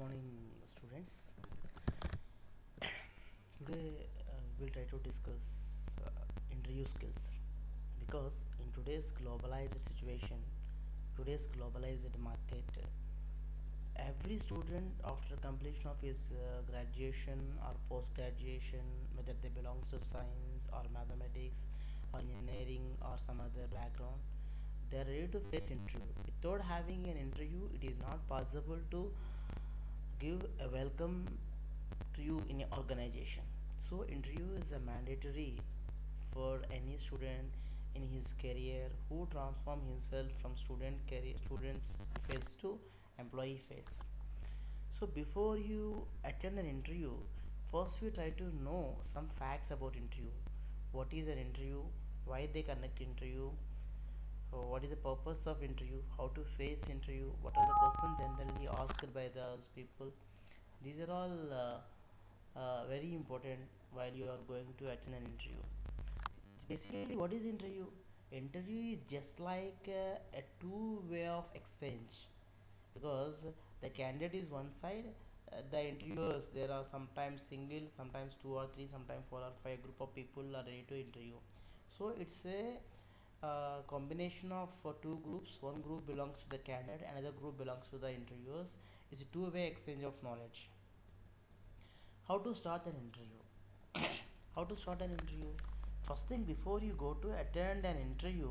morning, students. Today we'll try to discuss interview skills because in today's globalized situation, today's globalized market, every student after completion of his graduation or post graduation, whether they belong to science or mathematics or engineering or some other background, they are ready to face interview. Without having an interview, it is not possible to give a welcome to you in your organization. So interview is a mandatory for any student in his career who transform himself from students phase to employee phase. So before you attend an interview, first we try to know some facts about interview. What is an interview? Why they conduct interview? What is the purpose of interview? How to face interview? What are the questions generally asked by those people? These are all very important while you are going to attend an interview. Basically, what is interview? Interview is just like a two-way of exchange because the candidate is one side, the interviewers there are sometimes single, sometimes two or three, sometimes four or five group of people are ready to interview. So it's a combination of two groups. One group belongs to the candidate, another group belongs to the interviewers. It's a two-way exchange of knowledge. How to start an interview? How to start an interview? First thing, before you go to attend an interview,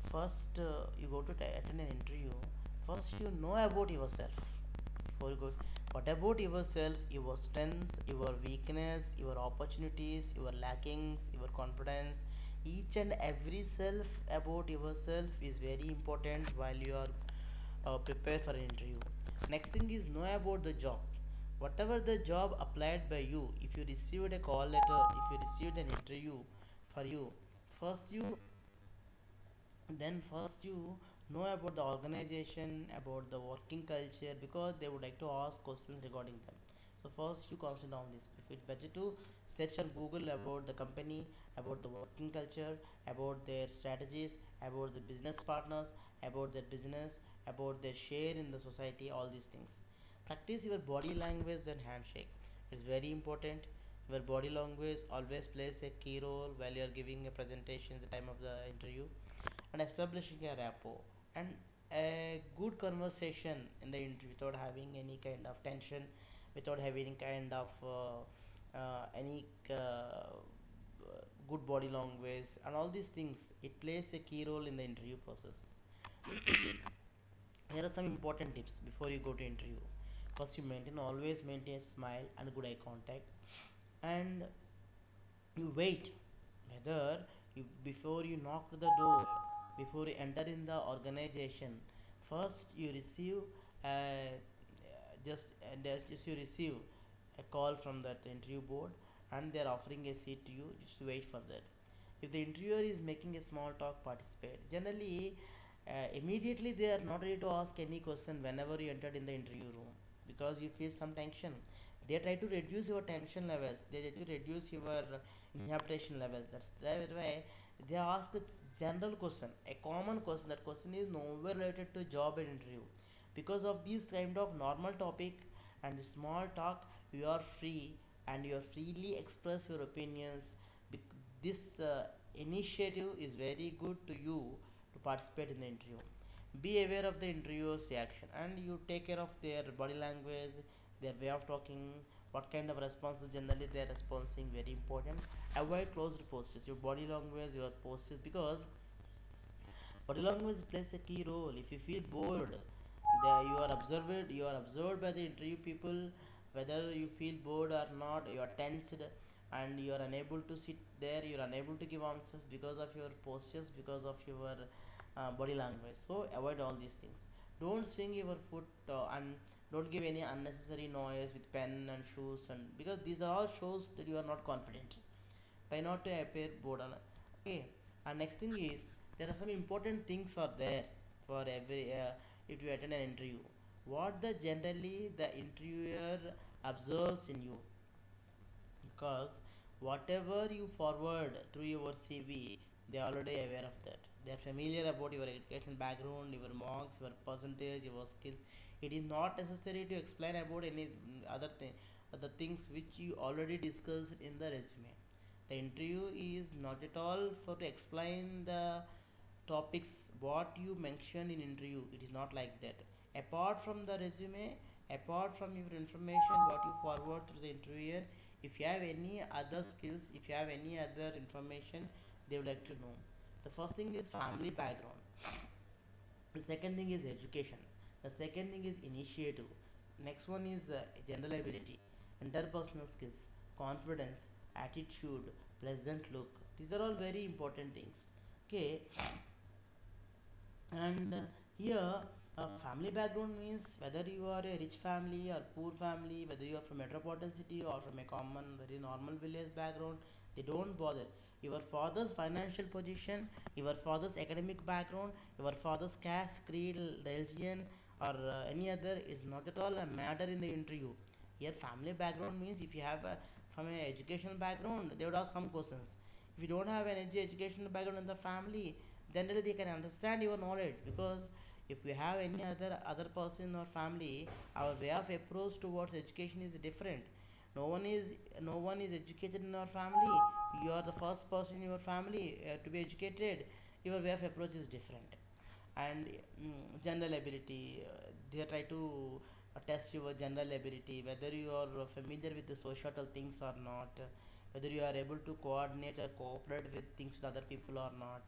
first you go to attend an interview. First, you know about yourself. Before you go, what about yourself? Your strengths, your weakness, your opportunities, your lackings, your confidence. Each and every self about yourself is very important while you are prepared for an interview. Next thing is know about the job. Whatever the job applied by you, if you received a call letter, if you received an interview for you, first you first you know about the organization, about the working culture, because they would like to ask questions regarding them. So first you concentrate on this. If it's better to search on Google about the company, about the working culture, about their strategies, about the business partners, about their business, about their share in the society, all these things. Practice your body language and handshake. It's very important. Your body language always plays a key role while you are giving a presentation at the time of the interview, and establishing a rapport and a good conversation in the interview without having any kind of tension, without having any kind of any good body language and all these things. It plays a key role in the interview process. Here are some important tips before you go to interview. First, you always maintain a smile and good eye contact, and you wait whether before you knock the door, before you enter in the organization. First you receive just you receive a call from that interview board, and they are offering a seat to you. Just wait for that. If the interviewer is making a small talk, participate. Generally, immediately they are not ready to ask any question whenever you entered in the interview room, because you feel some tension. They try to reduce your tension levels, they try to reduce your inhibition levels. That's why they ask a general question, a common question. That question is nowhere related to job and interview. Because of this kind of normal topic and small talk, you are free and you are freely express your opinions. This initiative is very good to you to participate in the interview. Be aware of the interviewer's reaction and you take care of their body language, their way of talking, what kind of responses generally they are responding. Very important. Avoid closed postures. Your body language, your postures, because body language plays a key role. If you feel bored, you are observed by the interview people. Whether you feel bored or not, you are tensed and you are unable to sit there, you are unable to give answers because of your postures, because of your body language. So avoid all these things. Don't swing your foot and don't give any unnecessary noise with pen and shoes, and because these are all shows that you are not confident. Try not to appear bored. Okay. And next thing is, there are some important things are there for every if you attend an interview. What the generally the interviewer observes in you, because whatever you forward through your CV, they are already aware of that. They are familiar about your education background, your marks, your percentage, your skills. It is not necessary to explain about any other thing, the things which you already discussed in the resume. The interview is not at all for to explain the topics what you mentioned in interview. It is not like that. Apart from the resume, apart from your information what you forward to the interviewer, if you have any other skills, if you have any other information, they would like to know. The first thing is family background. The second thing is education. The second thing is initiative. Next one is general ability, interpersonal skills, confidence, attitude, pleasant look. These are all very important things. Okay, and here family background means whether you are a rich family or poor family, whether you are from metropolitan city or from a common very normal village background, they don't bother. Your father's financial position, your father's academic background, your father's caste, creed, religion, or any other is not at all a matter in the interview. Here family background means if you have a, from an educational background, they would ask some questions. If you don't have an educational background in the family, generally they can understand your knowledge, because if we have any other person or family, our way of approach towards education is different. No one is educated in our family. You are the first person in your family to be educated. Your way of approach is different. And general ability, they try to test your general ability, whether you are familiar with the societal things or not, whether you are able to coordinate or cooperate with things with other people or not,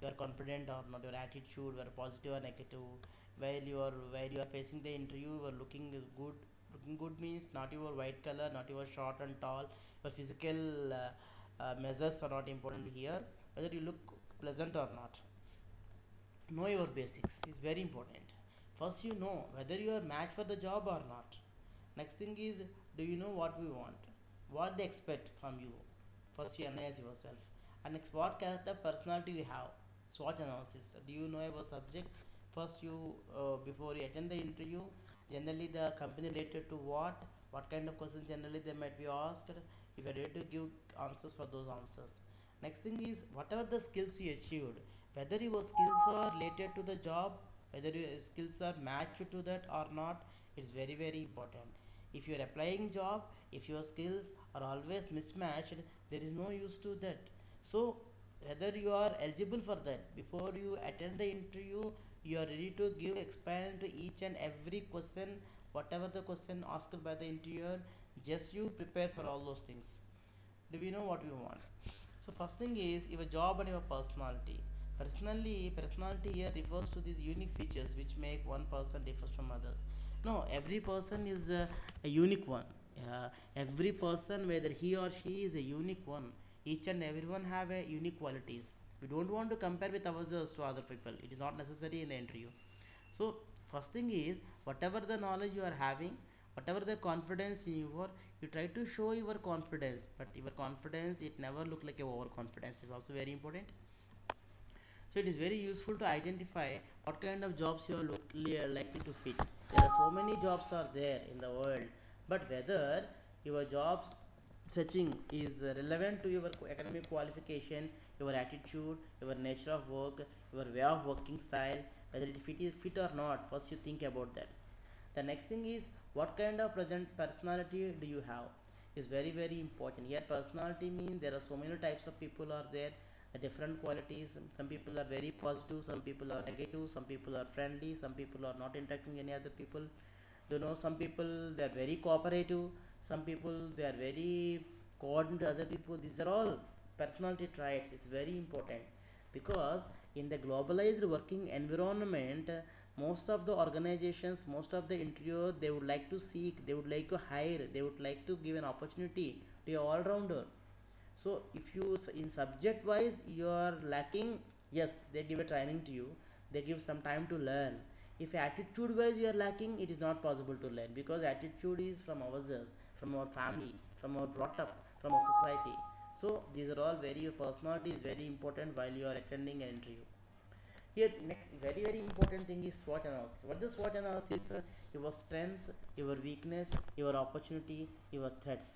you are confident or not, your attitude, you are positive or negative. While you are facing the interview, you are looking good. Looking good means not your white color, not your short and tall. Your physical measures are not important here, whether you look pleasant or not. Know your basics is very important. First, you know whether you are matched for the job or not. Next thing is, do you know what we want, what they expect from you. First, you analyze yourself. And next, what character personality you have. SWOT analysis. Do you know about subject? First, you before you attend the interview, generally the company related to what kind of questions generally they might be asked. If you are ready to give answers for those answers. Next thing is, whatever the skills you achieved, whether your skills are related to the job, whether your skills are matched to that or not, it's very very important. If you are applying job, if your skills are always mismatched, there is no use to that. So whether you are eligible for that, before you attend the interview, you are ready to give expand to each and every question, whatever the question asked by the interviewer. Just you prepare for all those things. Do we know what we want? So first thing is your job and your personality. Personality here refers to these unique features which make one person differs from others. No, every person is a unique one. Every person, whether he or she, is a unique one. Each and everyone have a unique qualities. We don't want to compare with ourselves to other people. It is not necessary in the interview. So first thing is, whatever the knowledge you are having, whatever the confidence in you try to show your confidence, but your confidence, it never look like a overconfidence. Is also very important. So it is very useful to identify what kind of jobs you are likely to fit. There are so many jobs are there in the world, but whether your jobs searching is relevant to your academic qualification, your attitude, your nature of work, your way of working style, whether it is fit or not, first you think about that. The next thing is, what kind of present personality do you have is very very important. Here personality means there are so many types of people are there, different qualities. Some people are very positive, some people are negative, some people are friendly, some people are not interacting any other people. You know, some people they are very cooperative, some people they are very coordinated to other people. These are all personality traits. It's very important, because in the globalized working environment, most of the organizations, most of the interviewer, they would like to seek, they would like to hire, they would like to give an opportunity to a all-rounder. So if you in subject wise you are lacking, yes, they give a training to you, they give some time to learn. If attitude wise you are lacking, it is not possible to learn, because attitude is from ourselves, from our family, from our brought up, from our society. So these are all very, your personality is very important while you are attending an interview. Here next very very important thing is SWOT analysis. What is SWOT analysis? Your strengths, your weakness, your opportunity, your threats.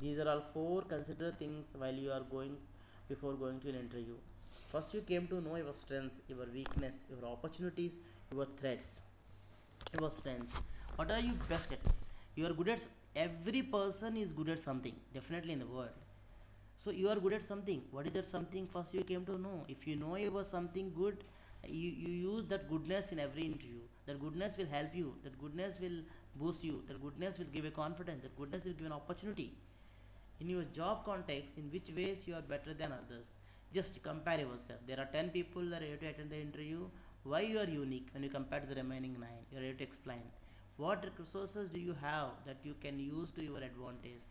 These are all four considered things while you are going, before going to an interview. First you came to know your strengths, your weakness, your opportunities, your threats. Your strengths. What are you best at? You are good at. Every person is good at something. Definitely in the world. So you are good at something. What is that something? First you came to know. If you know you was something good, you use that goodness in every interview. That goodness will help you. That goodness will boost you. That goodness will give you confidence. That goodness will give an opportunity. In your job context, in which ways you are better than others? Just compare yourself. There are 10 people that are ready to attend the interview. Why you are unique when you compare to the remaining 9? You are ready to explain. What resources do you have that you can use to your advantage?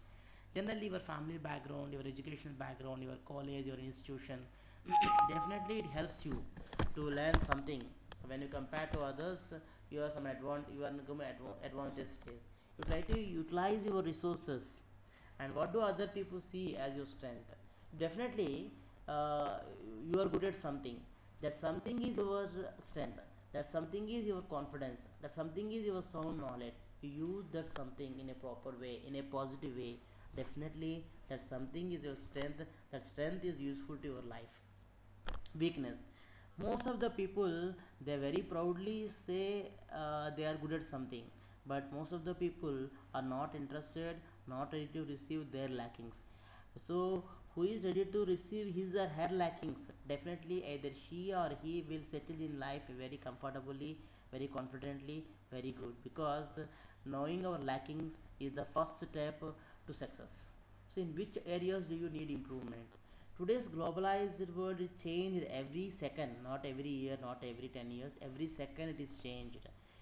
Generally, your family background, your educational background, your college, your institution, definitely it helps you to learn something. So when you compare to others, you have some you are in advantage stage. You try to utilize your resources. And what do other people see as your strength? Definitely, uh, you are good at something. That something is your strength. That something is your confidence. That something is your sound knowledge. You use that something in a proper way, in a positive way. Definitely, that something is your strength. That strength is useful to your life. Weakness. Most of the people, they very proudly say they are good at something, but most of the people are not interested, not ready to receive their lackings. So who is ready to receive his or her lackings? Definitely either she or he will settle in life very comfortably, very confidently, very good, because knowing our lackings is the first step to success. So in which areas do you need improvement? Today's globalized world is changed every second, not every year, not every 10 years. Every second it is changed.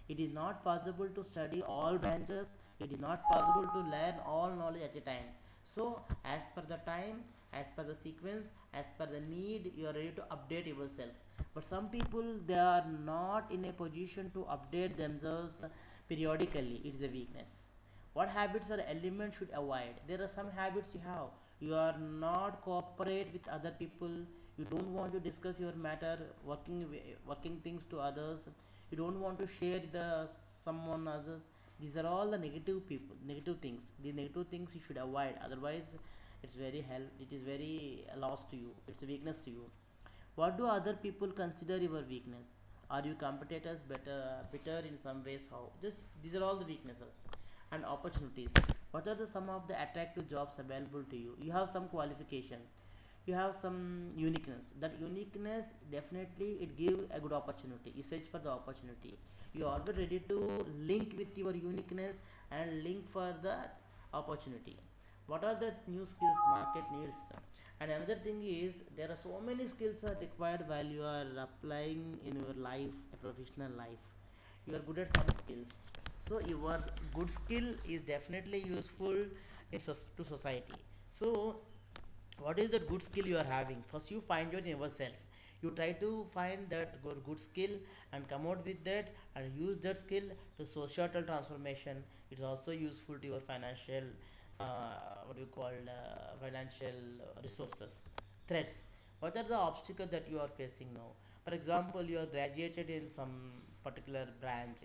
It is not possible to study all branches. It is not possible to learn all knowledge at a time. So, as per the time, as per the sequence, as per the need, you are ready to update yourself. But some people, they are not in a position to update themselves periodically. It is a weakness. What habits or elements should avoid? There are some habits you have. You are not cooperate with other people. You don't want to discuss your matter, working things to others. You don't want to share the someone others. These are all the negative people, negative things. The negative things you should avoid. Otherwise, it's very help. It is very loss to you. It's a weakness to you. What do other people consider your weakness? Are you competitors better in some ways? How? Just these are all the weaknesses and opportunities. What are the some of the attractive jobs available to you? You have some qualification. You have some uniqueness. That uniqueness definitely it gives a good opportunity. You search for the opportunity. You are always ready to link with your uniqueness and link for that opportunity. What are the new skills market needs? And another thing is there are so many skills are required while you are applying in your life, a professional life. You are good at some skills. So your good skill is definitely useful in to society. So what is that good skill you are having? First you find it in yourself. You try to find that good skill and come out with that and use that skill to societal transformation. It's also useful to your financial what you call financial resources. Threats. What are the obstacles that you are facing now? For example, you are graduated in some particular branch.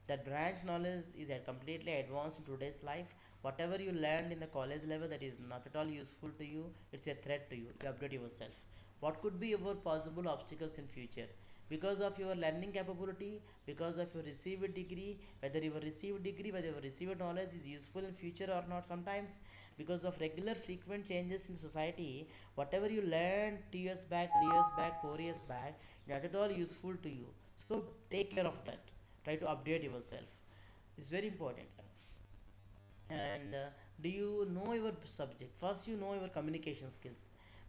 That branch knowledge is completely advanced in today's life. Whatever you learned in the college level that is not at all useful to you, it's a threat to you. You update yourself. What could be your possible obstacles in future? Because of your learning capability, because of your received degree, whether your received degree, whether your received knowledge is useful in future or not sometimes, because of regular frequent changes in society, whatever you learned 2 years back, 3 years back, 4 years back, not at all useful to you. So take care of that. Try to update yourself. It's very important. And do you know your subject? First you know your communication skills.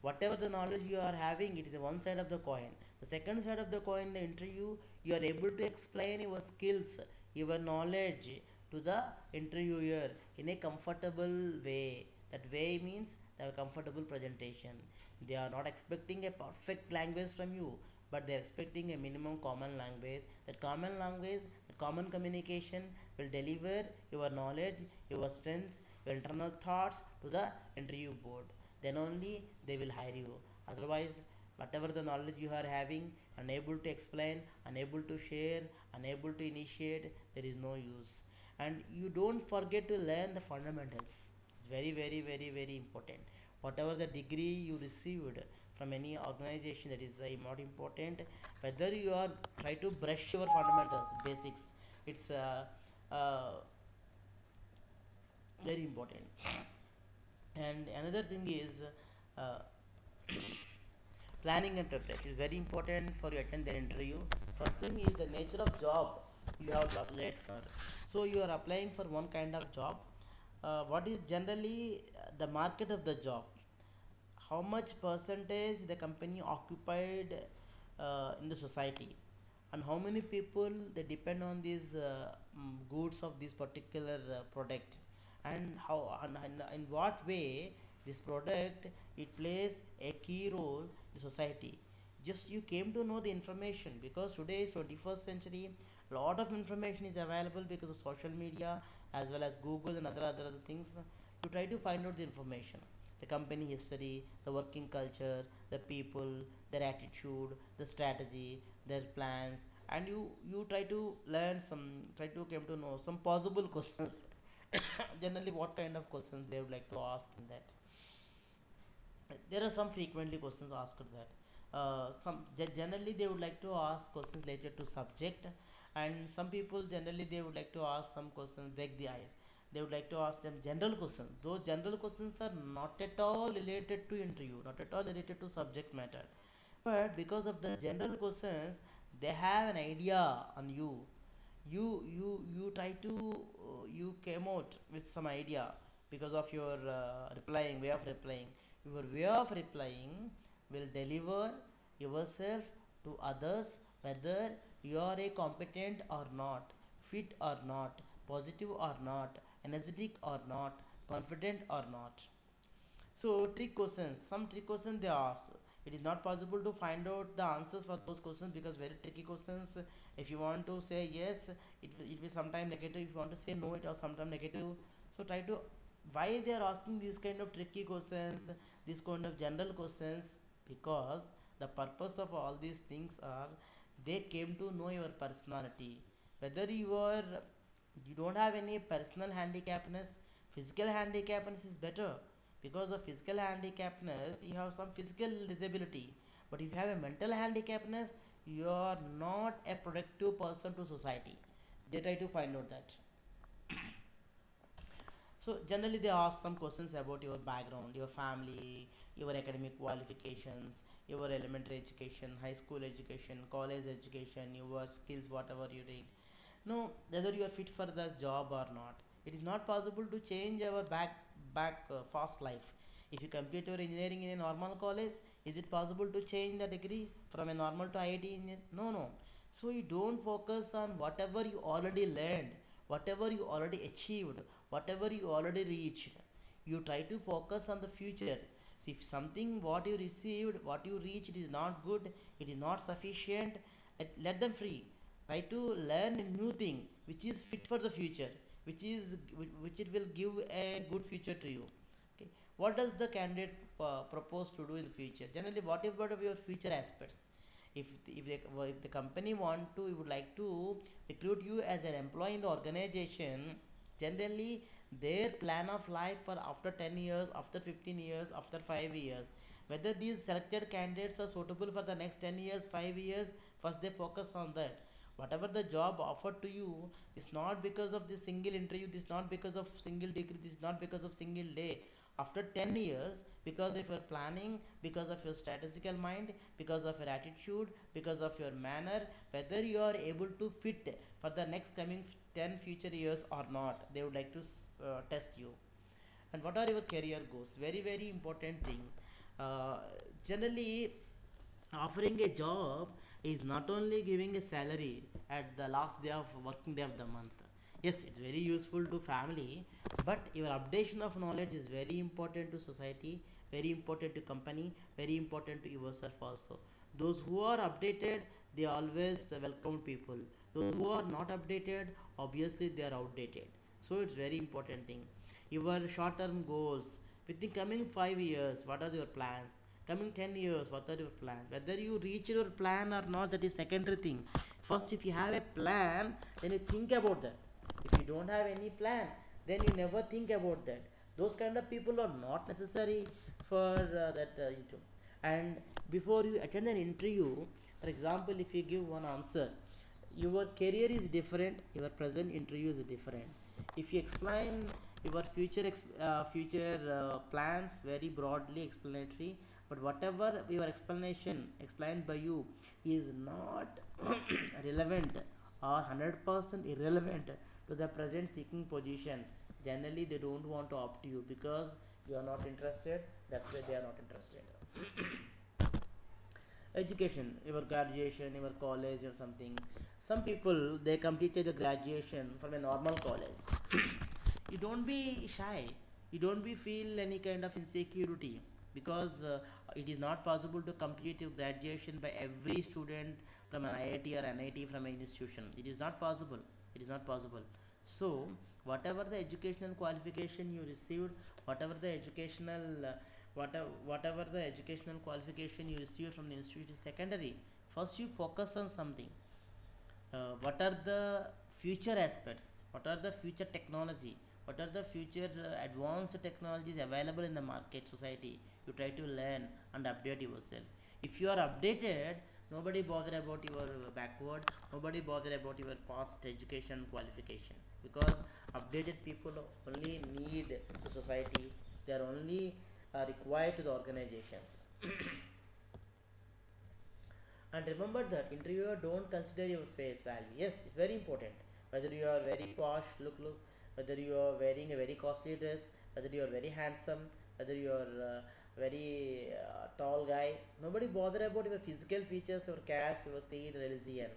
Whatever the knowledge you are having, it is one side of the coin. The second side of the coin, the interview, you are able to explain your skills, your knowledge to the interviewer in a comfortable way. That way means the comfortable presentation. They are not expecting a perfect language from you, but they are expecting a minimum common language. That common language, the common communication will deliver your knowledge, your strengths, your internal thoughts to the interview board. Then only they will hire you. Otherwise, whatever the knowledge you are having, unable to explain, unable to share, unable to initiate, there is no use. And you don't forget to learn the fundamentals. It's very, very, very, very important. Whatever the degree you received from any organization, that is not important. Whether you are try to brush your fundamentals, basics. It's uh, very important. And another thing is uh, planning and preparation is very important for you attend the interview. First thing is the nature of job you have to apply for. So you are applying for one kind of job. What is generally the market of the job? How much percentage the company occupied in the society, and how many people they depend on these goods of this particular product, and how and in what way this product it plays a key role in society. Just you came to know the information because today is 21st century. Lot of information is available because of social media as well as Google and other things. You try to find out the information, the company history, the working culture, the people, their attitude, the strategy, their plans, and you try to learn some, try to come to know some possible questions. Generally, what kind of questions they would like to ask in that. There are some frequently questions asked that. Generally they would like to ask questions related to subject, and some people generally they would like to ask some questions break the ice. They would like to ask them general questions. Those general questions are not at all related to interview, not at all related to subject matter. But because of the general questions, they have an idea on you. You try to you came out with some idea because of your replying way of replying. Your way of replying will deliver yourself to others, whether you are a competent or not, fit or not, positive or not, energetic or not, confident or not. So trick questions, some trick questions they ask. It is not possible to find out the answers for those questions because very tricky questions. If you want to say yes, it will sometime negative. If you want to say no, it will sometime negative. So try to why they are asking these kind of tricky questions, these kind of general questions, because the purpose of all these things are they came to know your personality. Whether you don't have any personal handicapness, physical handicapness is better. Because of physical handicapness you have some physical disability, but if you have a mental handicapness you are not a productive person to society. They try to find out that. So generally they ask some questions about your background, your family, your academic qualifications, your elementary education, high school education, college education, your skills, whatever you did. No, whether you are fit for the job or not. It is not possible to change our back fast life. If you complete your engineering in a normal college, is it possible to change the degree from a normal to IIT engineer? No, no. So you don't focus on whatever you already learned, whatever you already achieved, whatever you already reached. You try to focus on the future. So if something what you received, what you reached is not good, it is not sufficient, let them free. Try to learn a new thing which is fit for the future, which it will give a good future to you. Okay, what does the candidate propose to do in the future? Generally, what about your future aspects? If the company want to, would like to recruit you as an employee in the organization, generally their plan of life for after 10 years, after 15 years, after 5 years, whether these selected candidates are suitable for the next 10 years, 5 years, first they focus on that. Whatever the job offered to you is not because of this single interview, this is not because of single degree, this is not because of single day. After 10 years, because of your planning, because of your strategical mind, because of your attitude, because of your manner, whether you are able to fit for the next coming 10 future years or not, they would like to test you. And what are your career goals? Very very important thing. uh, Generally offering a job is not only giving a salary at the last day of working day of the month. Yes, it's very useful to family, but your updation of knowledge is very important to society, very important to company, very important to yourself also. Those who are updated, they always welcome people. Those who are not updated, obviously they are outdated. So it's very important thing. Your short term goals within coming 5 years, what are your plans? Coming 10 years, what are your plans? Whether you reach your plan or not, that is secondary thing. First, if you have a plan, then you think about that. If you don't have any plan, then you never think about that. Those kind of people are not necessary for that YouTube. And before you attend an interview, for example, if you give one answer, your career is different, your present interview is different. If you explain your future plans very broadly explanatory, but whatever your explanation explained by you is not relevant or 100% irrelevant to the present seeking position, generally they don't want to opt you because you are not interested. That's why they are not interested. Education, your graduation, your college or something. Some people they completed the graduation from a normal college. You don't be shy, you don't be feel any kind of insecurity, because it is not possible to complete your graduation by every student from an IIT or NIT from an institution. It is not possible, it is not possible. So whatever the educational qualification you received, whatever the educational whatever the educational qualification you received from the institute is secondary. First you focus on something. What are the future aspects, what are the future technology, what are the future advanced technologies available in the market society. You try to learn and update yourself. If you are updated, nobody bother about your backward, nobody bother about your past education qualification, because updated people only need the society, they are only required to the organizations. And remember that interviewer don't consider your face value. Yes, it's very important. Whether you are very posh look, whether you are wearing a very costly dress, whether you are very handsome, whether you are very tall guy, nobody bother about your physical features, your caste, your creed, religion.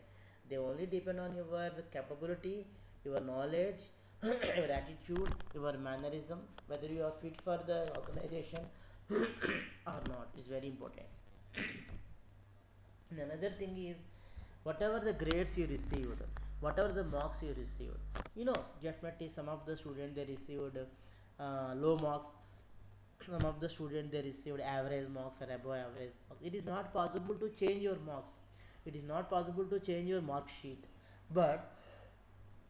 They only depend on your capability, your knowledge, your attitude, your mannerism, whether you are fit for the organization or not is very important. And another thing is, whatever the grades you received, whatever the marks you received, definitely some of the students they received low marks, some of the students they received average marks or above average marks. It is not possible to change your marks, it is not possible to change your mark sheet, but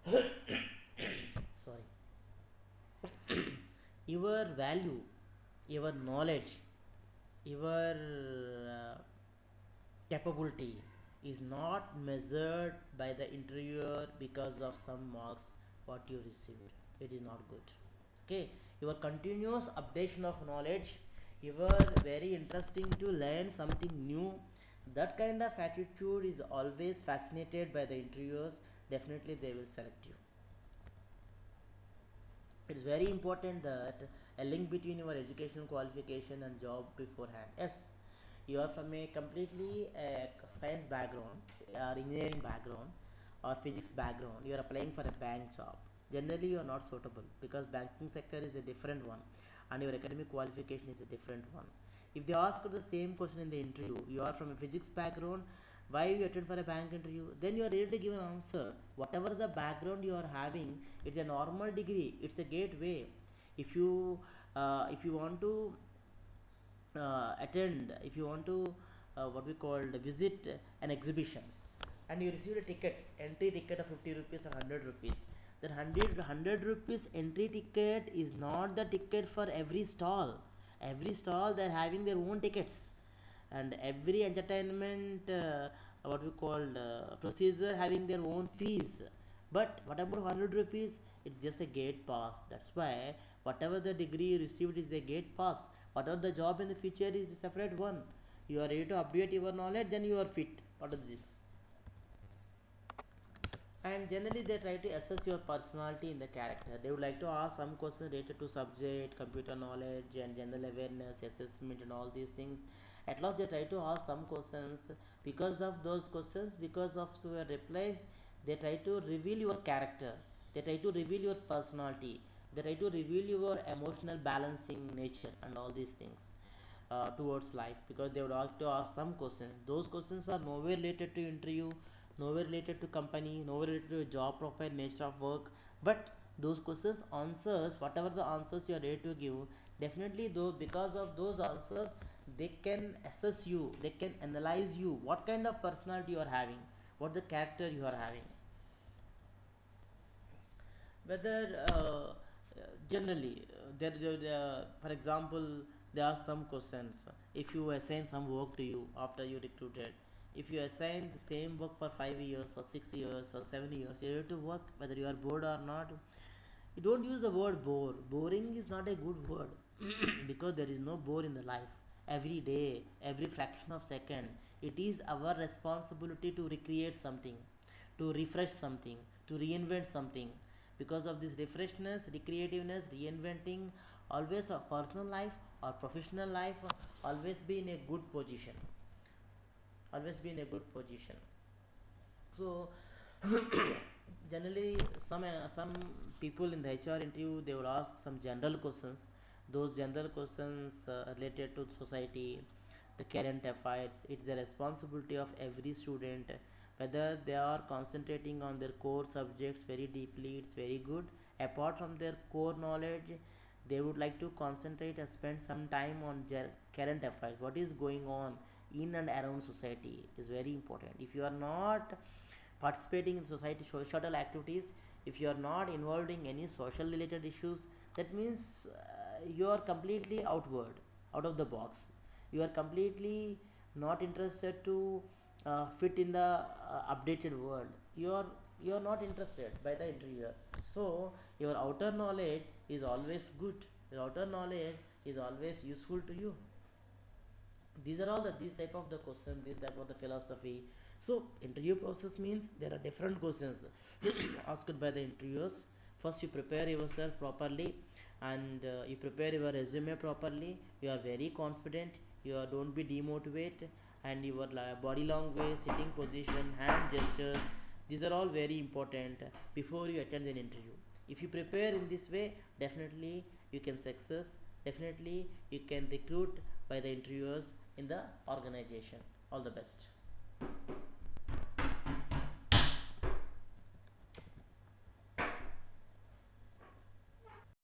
sorry, your value, your knowledge, your capability is not measured by the interviewer because of some marks what you received. It is not good. Okay, your continuous updation of knowledge, you are very interesting to learn something new, that kind of attitude is always fascinated by the interviewers. Definitely they will select you. It is very important that a link between your educational qualification and job beforehand. Yes, you are from a completely science background or engineering background or physics background, you are applying for a bank job. Generally you are not suitable because banking sector is a different one and your academic qualification is a different one. If they ask the same question in the interview, you are from a physics background, why you attend for a bank interview, then you are ready to give an answer. Whatever the background you are having, it's a normal degree, it's a gateway. If you want to attend, if you want to what we call visit an exhibition, and you receive a ticket, entry ticket of 50 rupees or 100 rupees, that 100 rupees entry ticket is not the ticket for every stall. Every stall they're having their own tickets, and every entertainment what we call procedure having their own fees. But what about 100 rupees? It's just a gate pass. That's why whatever the degree you received is a gate pass. Whatever the job in the future is a separate one. You are ready to update your knowledge, then you are fit. What are this? And generally they try to assess your personality in the character. They would like to ask some questions related to subject, computer knowledge and general awareness, assessment and all these things. At last they try to ask some questions. Because of those questions, because of your replies, they try to reveal your character, they try to reveal your personality, they try to reveal your emotional balancing nature and all these things towards life, because they would like to ask some questions. Those questions are nowhere related to interview, nowhere related to company, nowhere related to job profile, nature of work, but those questions answers, whatever the answers you are ready to give, definitely though because of those answers they can assess you, they can analyze you, what kind of personality you are having, what the character you are having. Whether generally for example, there are some questions. If you assign some work to you after you recruited, If you assign the same work for 5 years or 6 years or 7 years, you have to work whether you are bored or not. You don't use the word bore. Boring is not a good word because there is no bore in the life. Every day, every fraction of second, it is our responsibility to recreate something, to refresh something, to reinvent something. Because of this refreshness, recreativeness, reinventing, always our personal life or professional life always be in a good position. Always be in a good position. So generally some people in the HR interview they will ask some general questions. Those general questions related to society, the current affairs. It's the responsibility of every student whether they are concentrating on their core subjects very deeply. It's very good. Apart from their core knowledge, they would like to concentrate and spend some time on current affairs. What is going on in and around society is very important. If you are not participating in society social activities, if you are not involved in any social related issues, that means you are completely outward, out of the box. You are completely not interested to fit in the updated world. You are not interested by the interviewer. So your outer knowledge is always good. Your outer knowledge is always useful to you. These are all the these type of the question, this type of the philosophy. So interview process means there are different questions asked by the interviewers. First you prepare yourself properly, and you prepare your resume properly. You are very confident, you are, don't be demotivated, and your body language, sitting position, hand gestures, these are all very important before you attend an interview. If you prepare in this way, definitely you can success, definitely you can recruit by the interviewers in the organization. All the best.